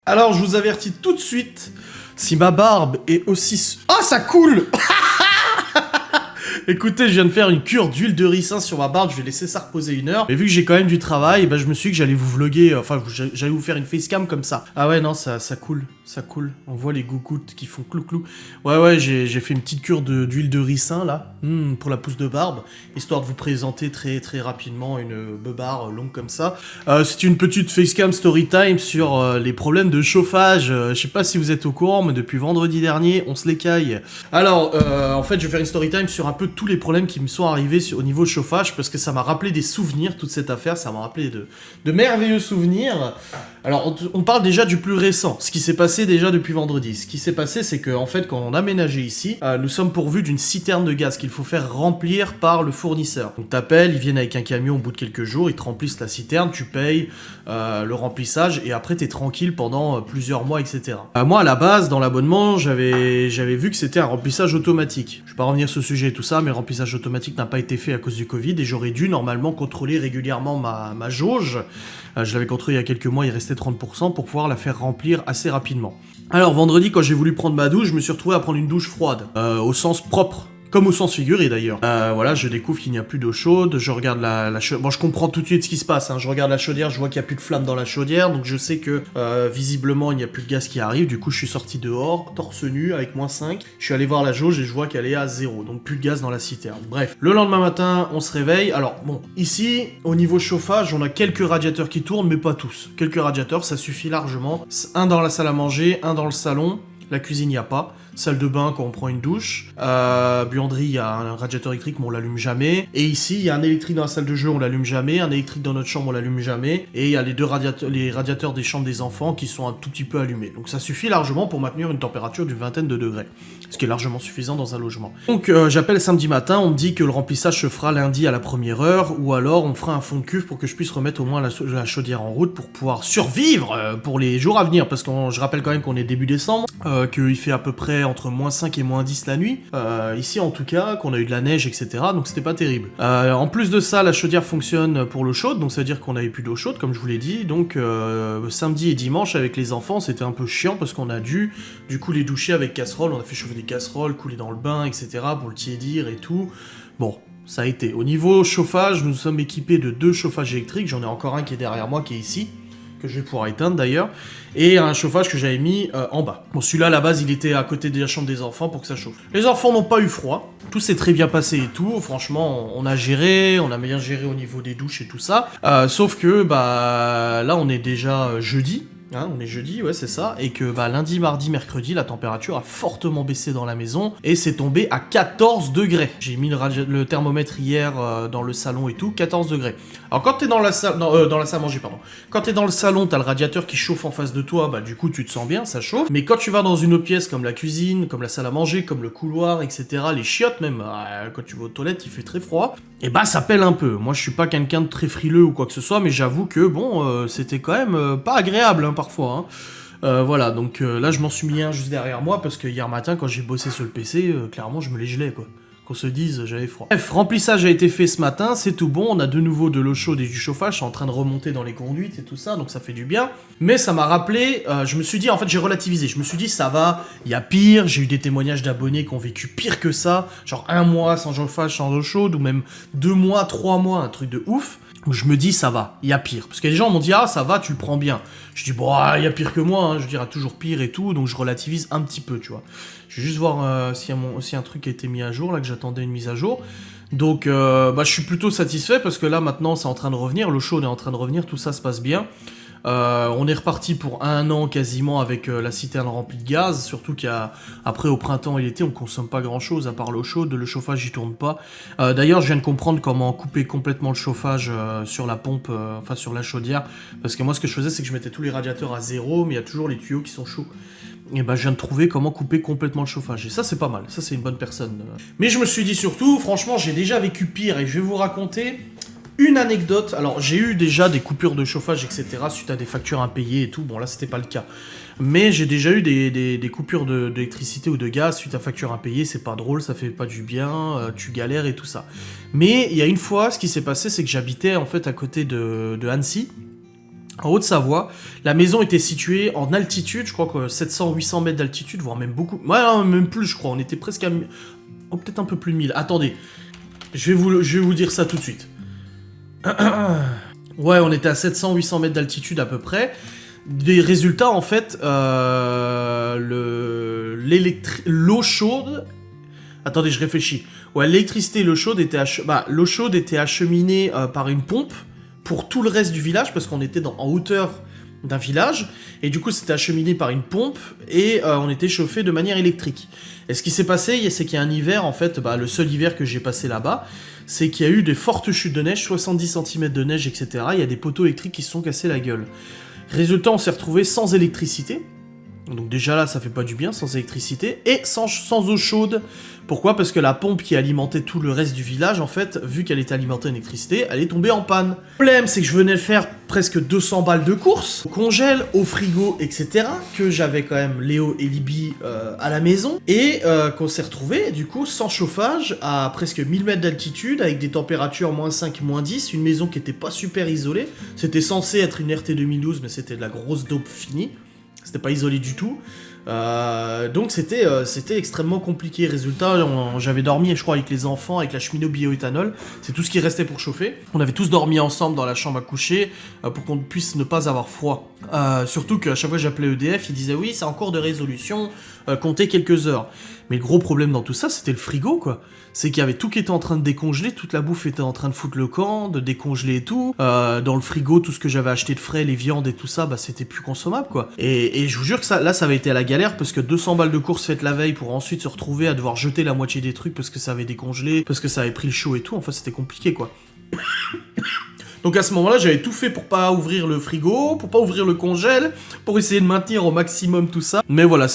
Alors, je vous avertis tout de suite, si ma barbe est aussi... Ah, ça coule. Écoutez, je viens de faire une cure d'huile de ricin sur ma barbe, je vais laisser ça reposer 1 heure. Mais vu que j'ai quand même du travail, bah, je me suis dit que j'allais vous vlogger, j'allais vous faire une facecam comme ça. Ah ouais, non, ça coule, ça coule. On voit les gougoutes qui font clou-clou. Ouais, j'ai fait une petite cure d'huile de ricin, là, pour la pousse de barbe, histoire de vous présenter très rapidement une beubare longue comme ça. C'est une petite facecam story time sur les problèmes de chauffage. Je sais pas si vous êtes au courant, mais depuis vendredi dernier, on se les caille. Alors, en fait, je vais faire une story time sur un peu tous les problèmes qui me sont arrivés au niveau chauffage, parce que ça m'a rappelé des souvenirs, toute cette affaire, ça m'a rappelé de merveilleux souvenirs. Alors, on parle déjà du plus récent, ce qui s'est passé déjà depuis vendredi. Ce qui s'est passé, c'est que en fait, quand on a aménagé ici, nous sommes pourvus d'une citerne de gaz qu'il faut faire remplir par le fournisseur. Donc t'appelles, ils viennent avec un camion au bout de quelques jours, ils te remplissent la citerne, tu payes le remplissage, et après t'es tranquille pendant plusieurs mois, etc. Moi, à la base, dans l'abonnement, j'avais vu que c'était un remplissage automatique. Je vais pas revenir sur ce sujet et tout ça, mais le remplissage automatique n'a pas été fait à cause du Covid, et j'aurais dû normalement contrôler régulièrement ma jauge. Je l'avais contrôlé il y a quelques mois, il restait 30% pour pouvoir la faire remplir assez rapidement. Alors vendredi, quand j'ai voulu prendre ma douche, je me suis retrouvé à prendre une douche froide, au sens propre. Comme au sens figuré d'ailleurs. Voilà, je découvre qu'il n'y a plus d'eau chaude, je regarde la chaudière. Bon, je comprends tout de suite ce qui se passe, hein. Je regarde la chaudière, je vois qu'il n'y a plus de flamme dans la chaudière, donc je sais que visiblement il n'y a plus de gaz qui arrive. Du coup, je suis sorti dehors, torse nu, avec -5. Je suis allé voir la jauge et je vois qu'elle est à 0, donc plus de gaz dans la citerne. Bref, le lendemain matin, on se réveille. Alors, bon, ici, au niveau chauffage, on a quelques radiateurs qui tournent, mais pas tous. Quelques radiateurs, ça suffit largement. Un dans la salle à manger, un dans le salon. La cuisine, il n'y a pas. Salle de bain quand on prend une douche. Buanderie, il y a un radiateur électrique, mais on l'allume jamais. Et ici, il y a un électrique dans la salle de jeu, on l'allume jamais. Un électrique dans notre chambre, on l'allume jamais. Et il y a les radiateurs des chambres des enfants qui sont un tout petit peu allumés. Donc ça suffit largement pour maintenir une température d'une vingtaine de degrés. Ce qui est largement suffisant dans un logement. Donc j'appelle samedi matin, on me dit que le remplissage se fera lundi à la première heure. Ou alors on fera un fond de cuve pour que je puisse remettre au moins la chaudière en route pour pouvoir survivre pour les jours à venir. Parce que je rappelle quand même qu'on est début décembre. Qu'il fait à peu près entre -5 et -10 la nuit, ici en tout cas, qu'on a eu de la neige, etc., donc c'était pas terrible. En plus de ça, la chaudière fonctionne pour l'eau chaude, donc ça veut dire qu'on avait plus d'eau chaude, comme je vous l'ai dit, donc samedi et dimanche avec les enfants, c'était un peu chiant, parce qu'on a dû, du coup, les doucher avec casserole, on a fait chauffer des casseroles, couler dans le bain, etc., pour le tiédir et tout. Bon, ça a été. Au niveau chauffage, nous sommes équipés de 2 chauffages électriques, j'en ai encore un qui est derrière moi, qui est ici, que je vais pouvoir éteindre d'ailleurs, et un chauffage que j'avais mis en bas. Bon, celui-là, à la base, il était à côté de la chambre des enfants pour que ça chauffe. Les enfants n'ont pas eu froid, tout s'est très bien passé et tout, franchement, on a géré, on a bien géré au niveau des douches et tout ça, sauf que, bah, là, on est déjà jeudi, hein, on est jeudi, ouais, c'est ça, et que bah, lundi, mardi, mercredi, la température a fortement baissé dans la maison, et c'est tombé à 14 degrés. J'ai mis le thermomètre hier dans le salon et tout, 14 degrés. Alors quand t'es dans la salle, dans la salle à manger, pardon, quand t'es dans le salon, t'as le radiateur qui chauffe en face de toi, bah du coup tu te sens bien, ça chauffe, mais quand tu vas dans une autre pièce comme la cuisine, comme la salle à manger, comme le couloir, etc., les chiottes même, quand tu vas aux toilettes, il fait très froid, et bah ça pèle un peu. Moi je suis pas quelqu'un de très frileux ou quoi que ce soit, mais j'avoue que bon, c'était quand même pas agréable, hein, parfois, hein. Voilà, donc là je m'en suis mis un juste derrière moi parce que hier matin quand j'ai bossé sur le PC, clairement je me les gelais quoi. Qu'on se dise, j'avais froid. Bref, remplissage a été fait ce matin, c'est tout bon, on a de nouveau de l'eau chaude et du chauffage, c'est en train de remonter dans les conduites et tout ça, donc ça fait du bien. Mais ça m'a rappelé, je me suis dit, en fait j'ai relativisé, je me suis dit ça va, il y a pire, j'ai eu des témoignages d'abonnés qui ont vécu pire que ça, genre 1 mois sans chauffage, sans eau chaude, ou même 2 mois, 3 mois, un truc de ouf. Je me dis ça va, il y a pire. Parce que les gens m'ont dit ah ça va, tu le prends bien. Je dis bon il y a pire que moi, hein. Je dirais toujours pire et tout, donc je relativise un petit peu, tu vois. Je vais juste voir s'il y a un truc qui a été mis à jour, là que j'attendais une mise à jour. Donc bah, je suis plutôt satisfait parce que là maintenant c'est en train de revenir, l'eau chaude est en train de revenir, tout ça se passe bien. On est reparti pour 1 an quasiment avec la citerne remplie de gaz, surtout qu'après au printemps et l'été on consomme pas grand chose à part l'eau chaude, le chauffage il tourne pas. D'ailleurs je viens de comprendre comment couper complètement le chauffage sur la pompe, enfin sur la chaudière, parce que moi ce que je faisais c'est que je mettais tous les radiateurs à 0, mais il y a toujours les tuyaux qui sont chauds. Et bah je viens de trouver comment couper complètement le chauffage, et ça c'est pas mal, ça c'est une bonne personne. Mais je me suis dit surtout, franchement j'ai déjà vécu pire, et je vais vous raconter une anecdote. Alors j'ai eu déjà des coupures de chauffage, etc. suite à des factures impayées et tout. Bon là c'était pas le cas. Mais j'ai déjà eu des coupures d'électricité ou de gaz suite à factures impayées. C'est pas drôle, ça fait pas du bien, tu galères et tout ça. Mais il y a une fois, ce qui s'est passé, c'est que j'habitais en fait à côté de Annecy. en Haute-Savoie. La maison était située en altitude, je crois que 700-800 mètres d'altitude, voire même beaucoup. Ouais, non, même plus, je crois. On était presque à... Oh, peut-être un peu plus de 1000. Attendez, je vais vous dire ça tout de suite. Ouais, on était à 700-800 mètres d'altitude à peu près. Des résultats, en fait, l'eau chaude... Attendez, je réfléchis. Ouais, l'électricité et l'eau chaude étaient, l'eau chaude était acheminée par une pompe pour tout le reste du village, parce qu'on était en hauteur d'un village, et du coup c'était acheminé par une pompe, et on était chauffé de manière électrique. Et ce qui s'est passé, c'est qu'il y a un hiver, en fait, le seul hiver que j'ai passé là-bas, c'est qu'il y a eu des fortes chutes de neige, 70 cm de neige, etc. Il y a des poteaux électriques qui se sont cassés la gueule. Résultat, on s'est retrouvé sans électricité. Donc déjà là, ça fait pas du bien, sans électricité, et sans eau chaude. Pourquoi? Parce que la pompe qui alimentait tout le reste du village, en fait, vu qu'elle était alimentée en électricité, elle est tombée en panne. Le problème, c'est que je venais de faire presque 200 balles de course, au congèle, au frigo, etc., que j'avais quand même Léo et Libby à la maison, et qu'on s'est retrouvé du coup, sans chauffage, à presque 1000 mètres d'altitude, avec des températures -5, -10, une maison qui était pas super isolée. C'était censé être une RT 2012, mais c'était de la grosse dope finie. C'était pas isolé du tout. Donc c'était extrêmement compliqué. Résultat, j'avais dormi, je crois, avec les enfants, avec la cheminée au bioéthanol. C'est tout ce qui restait pour chauffer. On avait tous dormi ensemble dans la chambre à coucher pour qu'on puisse ne pas avoir froid. Surtout qu'à chaque fois que j'appelais EDF, ils disaient oui, c'est en cours de résolution, comptez quelques heures. Mais le gros problème dans tout ça, c'était le frigo, quoi. C'est qu'il y avait tout qui était en train de décongeler, toute la bouffe était en train de foutre le camp, de décongeler et tout. Dans le frigo, tout ce que j'avais acheté de frais, les viandes et tout ça, c'était plus consommable, quoi. Et je vous jure que ça avait été à la galère, parce que 200 balles de course faites la veille pour ensuite se retrouver à devoir jeter la moitié des trucs parce que ça avait décongelé, parce que ça avait pris le chaud et tout. Enfin, c'était compliqué, quoi. Donc à ce moment-là, j'avais tout fait pour pas ouvrir le frigo, pour pas ouvrir le congèle, pour essayer de maintenir au maximum tout ça. Mais voilà,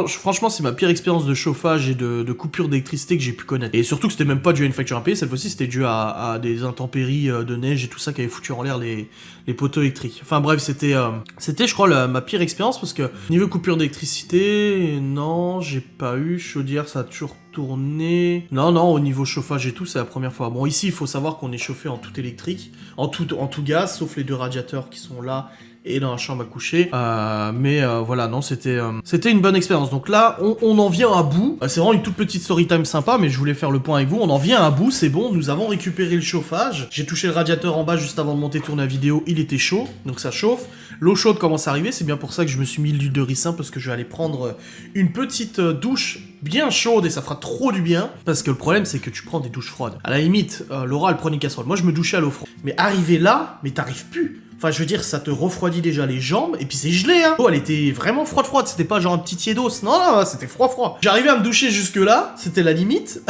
franchement, c'est ma pire expérience de chauffage et de coupure d'électricité que j'ai pu connaître. Et surtout que c'était même pas dû à une facture impayée, cette fois-ci c'était dû à des intempéries de neige et tout ça qui avaient foutu en l'air les poteaux électriques. Enfin bref, c'était je crois ma pire expérience, parce que niveau coupure d'électricité, non, j'ai pas eu. Chaudière, ça a toujours tourné. Non, au niveau chauffage et tout, c'est la première fois. Bon, ici, il faut savoir qu'on est chauffé en tout électrique, en tout gaz, sauf les 2 radiateurs qui sont là et dans la chambre à coucher. Voilà, non, c'était une bonne expérience. Donc là, on en vient à bout. C'est vraiment une toute petite story time sympa, mais je voulais faire le point avec vous. On en vient à bout, c'est bon, nous avons récupéré le chauffage. J'ai touché le radiateur en bas juste avant de monter tourner la vidéo, il était chaud, donc ça chauffe. L'eau chaude commence à arriver, c'est bien pour ça que je me suis mis l'huile de ricin, parce que je vais aller prendre une petite douche bien chaude, et ça fera trop du bien, parce que le problème c'est que tu prends des douches froides. À la limite, Laura elle prenait une casserole, moi je me douchais à l'eau froide. Mais arriver là, mais t'arrives plus. Enfin, je veux dire, ça te refroidit déjà les jambes, et puis c'est gelé, hein. Oh, elle était vraiment froide, c'était pas genre un petit tiédos. Non, c'était froid. J'arrivais à me doucher jusque-là, c'était la limite.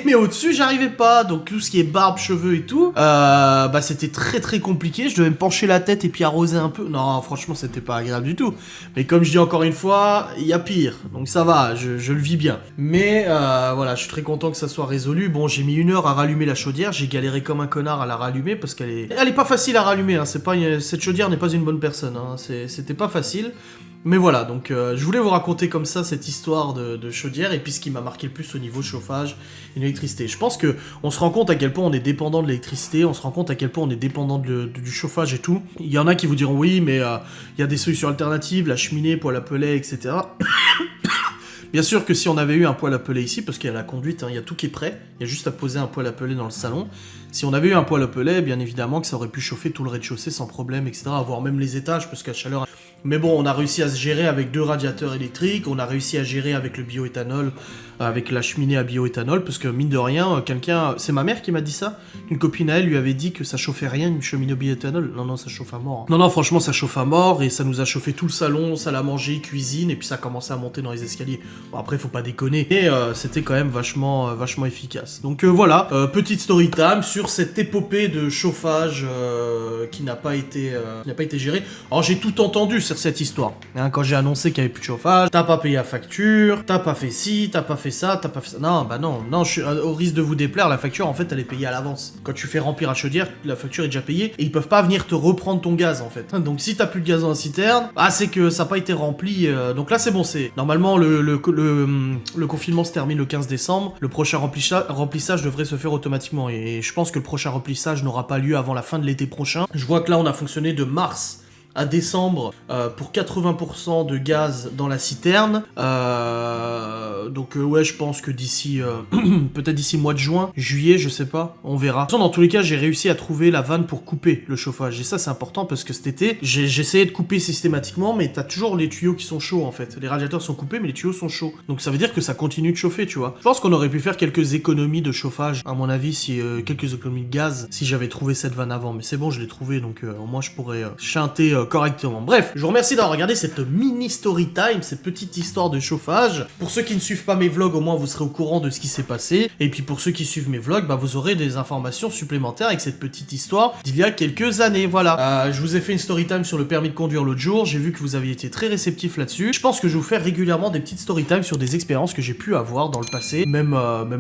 mais au-dessus, j'arrivais pas. Donc, tout ce qui est barbe, cheveux et tout, c'était très très compliqué. Je devais me pencher la tête et puis arroser un peu. Non, franchement, c'était pas agréable du tout. Mais comme je dis encore une fois, il y a pire. Donc ça va, je le vis bien. Mais voilà, je suis très content que ça soit résolu. Bon, j'ai mis 1 heure à rallumer la chaudière. J'ai galéré comme un connard à la rallumer, parce qu'elle est pas facile à rallumer. Cette chaudière n'est pas une bonne personne, hein. C'était pas facile. Mais voilà, donc je voulais vous raconter comme ça cette histoire de chaudière, et puis ce qui m'a marqué le plus au niveau chauffage et d'électricité. Je pense que on se rend compte à quel point on est dépendant de l'électricité, on se rend compte à quel point on est dépendant du chauffage et tout. Il y en a qui vous diront oui, mais il y a des solutions alternatives, la cheminée, poêle à pellets, etc. Bien sûr que si on avait eu un poêle à pellets ici, parce qu'il y a la conduite, hein, il y a tout qui est prêt, il y a juste à poser un poêle à pellets dans le salon. Si on avait eu un poêle à pellets, bien évidemment que ça aurait pu chauffer tout le rez-de-chaussée sans problème, etc. Voire même les étages, parce qu'à chaleur... Mais bon, on a réussi à se gérer avec 2 radiateurs électriques, on a réussi à gérer avec le bioéthanol, avec la cheminée à bioéthanol, parce que mine de rien, c'est ma mère qui m'a dit ça. Une copine à elle lui avait dit que ça chauffait rien, une cheminée au bioéthanol. Non, ça chauffe à mort. Non, franchement, ça chauffe à mort, et ça nous a chauffé tout le salon, salle à manger, cuisine, et puis ça a commencé à monter dans les escaliers. Bon, après, faut pas déconner. Et c'était quand même vachement efficace. Donc voilà, petite story time sur cette épopée de chauffage qui n'a pas été gérée. Alors j'ai tout entendu, sur cette histoire. Hein, quand j'ai annoncé qu'il n'y avait plus de chauffage, t'as pas payé la facture, t'as pas fait ci, t'as pas fait ça, t'as pas fait ça. Non, bah non, je suis au risque de vous déplaire, la facture en fait elle est payée à l'avance. Quand tu fais remplir la chaudière, la facture est déjà payée et ils peuvent pas venir te reprendre ton gaz en fait. Donc si t'as plus de gaz dans la citerne, ah c'est que ça n'a pas été rempli. Donc là c'est bon, c'est normalement le confinement se termine le 15 décembre. Le prochain remplissage devrait se faire automatiquement et je pense que le prochain remplissage n'aura pas lieu avant la fin de l'été prochain. Je vois que là on a fonctionné de mars à décembre pour 80% de gaz dans la citerne. Donc ouais, je pense que d'ici peut-être d'ici mois de juin, juillet, je sais pas, on verra. De toute façon, dans tous les cas, j'ai réussi à trouver la vanne pour couper le chauffage. Et ça, c'est important parce que cet été, j'ai essayé de couper systématiquement, mais t'as toujours les tuyaux qui sont chauds en fait. Les radiateurs sont coupés, mais les tuyaux sont chauds. Donc ça veut dire que ça continue de chauffer, tu vois. Je pense qu'on aurait pu faire quelques économies de chauffage, à mon avis, si quelques économies de gaz, si j'avais trouvé cette vanne avant. Mais c'est bon, je l'ai trouvé, donc au moins je pourrais chanter correctement. Bref, je vous remercie d'avoir regardé cette mini story time, cette petite histoire de chauffage. Pour ceux qui ne suivent pas mes vlogs, au moins vous serez au courant de ce qui s'est passé. Et puis pour ceux qui suivent mes vlogs, bah vous aurez des informations supplémentaires avec cette petite histoire d'il y a quelques années. Voilà. Je vous ai fait une story time sur le permis de conduire l'autre jour. J'ai vu que vous aviez été très réceptifs là-dessus. Je pense que je vais vous faire régulièrement des petites story time sur des expériences que j'ai pu avoir dans le passé, même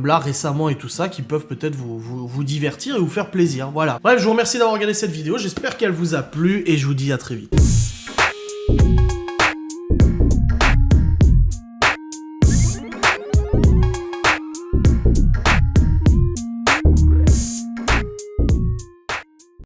là récemment et tout ça, qui peuvent peut-être vous divertir et vous faire plaisir. Voilà. Bref, je vous remercie d'avoir regardé cette vidéo. J'espère qu'elle vous a plu et je vous dis à très vite.